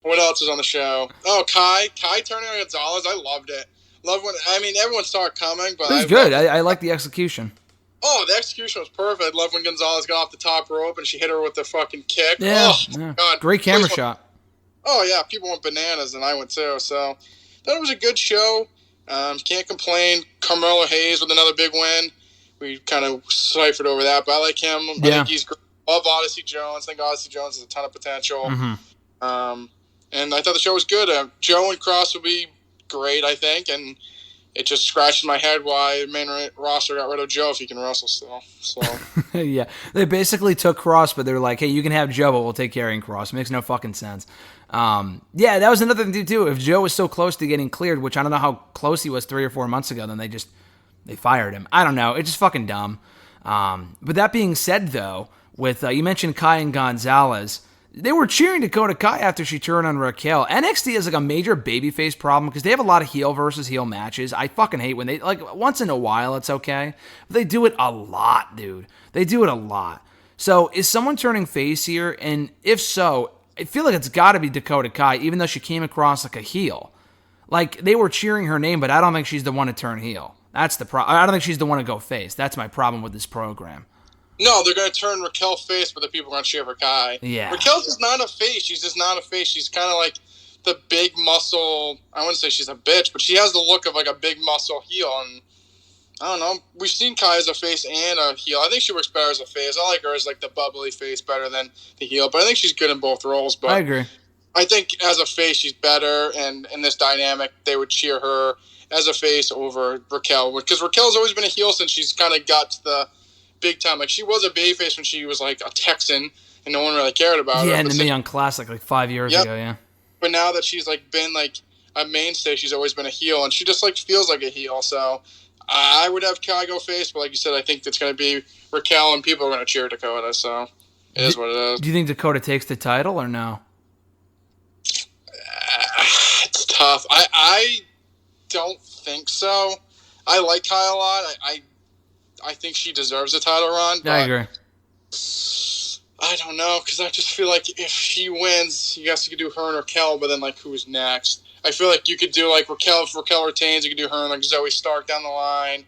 What else is on the show? Oh, Kai turning on Gonzalez. I loved it. Everyone saw it coming, but It was good. I like the execution. Oh, the execution was perfect. I love when Gonzalez got off the top rope and she hit her with the fucking kick. Yeah, oh, yeah. God. Great camera shot. Oh, yeah, people went bananas, and I went too. So, thought it was a good show. Can't complain. Carmelo Hayes with another big win. We kind of ciphered over that, but I like him. I think he's great. Love Odyssey Jones. I think Odyssey Jones has a ton of potential. Mm-hmm. And I thought the show was good. Joe and Cross will be great, I think, and it just scratched in my head why the main roster got rid of Joe if he can wrestle still. So yeah, they basically took Cross, but they were like, "Hey, you can have Joe, but we'll take care of Cross." Makes no fucking sense. Yeah, that was another thing too. If Joe was so close to getting cleared, which I don't know how close he was 3 or 4 months ago, then they fired him. I don't know. It's just fucking dumb. But that being said, though, with you mentioned Kai and Gonzalez. They were cheering Dakota Kai after she turned on Raquel. NXT is like a major babyface problem because they have a lot of heel versus heel matches. I fucking hate when they, like, once in a while it's okay. But they do it a lot, dude. They do it a lot. So is someone turning face here? And if so, I feel like it's got to be Dakota Kai, even though she came across like a heel. Like, they were cheering her name, but I don't think she's the one to turn heel. That's the problem. I don't think she's the one to go face. That's my problem with this program. No, they're going to turn Raquel face, but the people are going to cheer for Kai. Yeah. Raquel's just not a face. She's just not a face. She's kind of like the big muscle. I wouldn't say she's a bitch, but she has the look of like a big muscle heel. And I don't know. We've seen Kai as a face and a heel. I think she works better as a face. I like her as like the bubbly face better than the heel, but I think she's good in both roles. But I agree. I think as a face, she's better. And in this dynamic, they would cheer her as a face over Raquel. Because Raquel's always been a heel since she's kind of got to the big time. Like, she was a babyface when she was like a Texan and no one really cared about her. Yeah, in the Mae Young Classic like 5 years ago, yeah. But now that she's like been like a mainstay, she's always been a heel, and she just like feels like a heel. So I would have Kai go face, but like you said, I think it's going to be Raquel, and people are going to cheer Dakota. So it is what it is. Do you think Dakota takes the title or no? It's tough. I don't think so. I like Kai a lot. I think she deserves a title run. But I agree. I don't know, because I just feel like if she wins, you guys could do her and Raquel, but then, like, who's next? I feel like you could do, like, Raquel. If Raquel retains, you could do her and, like, Zoe Stark down the line.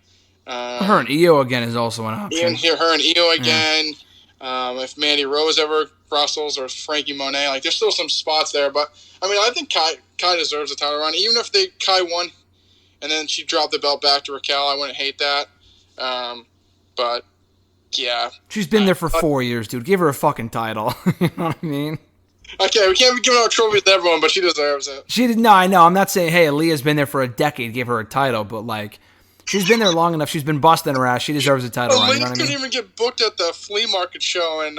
Her and Io again is also an option. Her and Io again. Yeah. If Mandy Rose ever wrestles, or Frankie Monet. Like, there's still some spots there. But, I mean, I think Kai deserves a title run. Even if Kai won and then she dropped the belt back to Raquel, I wouldn't hate that. But yeah, she's been there for 4 years, dude. Give her a fucking title. You know what I mean? Okay, we can't be giving out trophies to everyone, but she deserves it. She did. No, I know. I'm not saying, hey, Aaliyah's been there for a decade. Give her a title, but like, she's been there long enough. She's been busting her ass. She deserves a title. Aaliyah you know couldn't even get booked at the flea market show in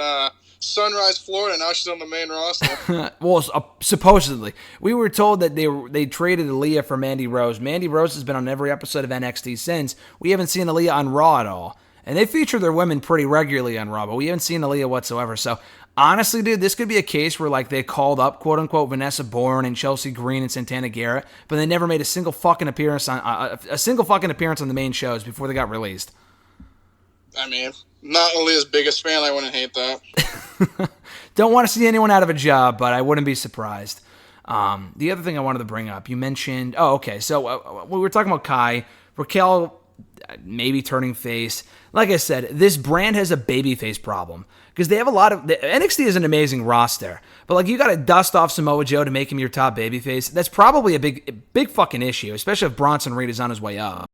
Sunrise, Florida. Now she's on the main roster. Well, supposedly, we were told that they traded Aaliyah for Mandy Rose. Mandy Rose has been on every episode of NXT since. We haven't seen Aaliyah on Raw at all. And they feature their women pretty regularly on Raw, but we haven't seen Aaliyah whatsoever. So, honestly, dude, this could be a case where, like, they called up, quote-unquote, Vanessa Bourne and Chelsea Green and Santana Garrett, but they never made a single fucking appearance on the main shows before they got released. I mean, not Aaliyah's biggest fan. I wouldn't hate that. Don't want to see anyone out of a job, but I wouldn't be surprised. The other thing I wanted to bring up, you mentioned... Oh, okay, so we were talking about Kai, Raquel maybe turning face. Like I said, this brand has a babyface problem because they have a lot of... NXT is an amazing roster, but like you got to dust off Samoa Joe to make him your top babyface. That's probably a big fucking issue, especially if Bronson Reed is on his way up.